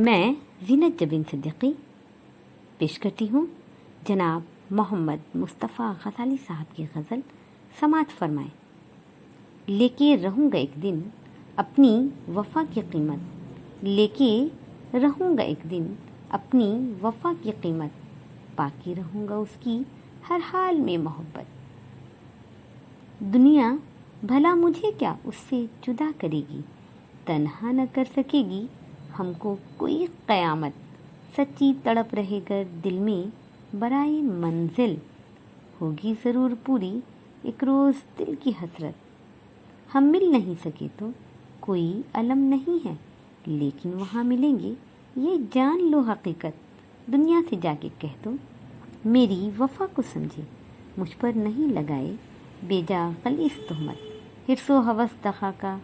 میں زینت جبین صدیقی پیش کرتی ہوں جناب محمد مصطفیٰ غزالی صاحب کی غزل سماعت فرمائیں۔ لے کے رہوں گا ایک دن اپنی وفا کی قیمت، لے کے رہوں گا ایک دن اپنی وفا کی قیمت، باقی رہوں گا اس کی ہر حال میں محبت۔ دنیا بھلا مجھے کیا اس سے جدا کرے گی، تنہا نہ کر سکے گی ہم کو کوئی قیامت، سچی تڑپ رہے گر دل میں برائے منزل، ہوگی ضرور پوری ایک روز دل کی حسرت۔ ہم مل نہیں سکے تو کوئی الم نہیں ہے، لیکن وہاں ملیں گے یہ جان لو حقیقت۔ دنیا سے جا کے کہہ دو میری وفا کو سمجھے، مجھ پر نہیں لگائے بے جا غلیظ تہمت۔ حرص و ہوس دغا کا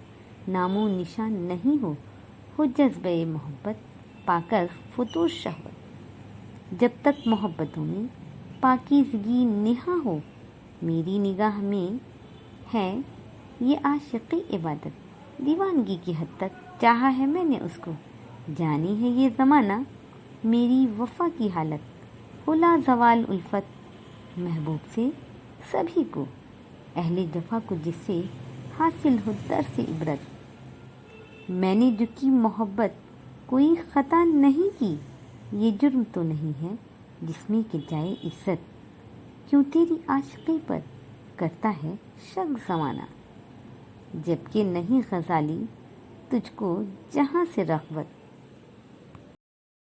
نام و نشان نہیں ہو جذبہ محبت پاک از فتور شہوت۔ جب تک محبتوں میں پاکیزگی نہاں ہو، میری نگاہ میں ہے یہ عاشقی عبادت۔ دیوانگی کی حد تک چاہا ہے میں نے اس کو، جانی ہے یہ زمانہ میری وفا کی حالت۔ ہو لا زوال الفت محبوب سے سبھی کو، اہل جفا کو جس سے حاصل ہو درس عبرت۔ میں نے جو کی محبت کوئی خطا نہیں کی، یہ جرم تو نہیں ہے جس میں کہ جائے عزت۔ کیوں تیری عاشقی پر کرتا ہے شک زمانہ، جبکہ نہیں غزالی تجھ کو جہاں سے رغبت۔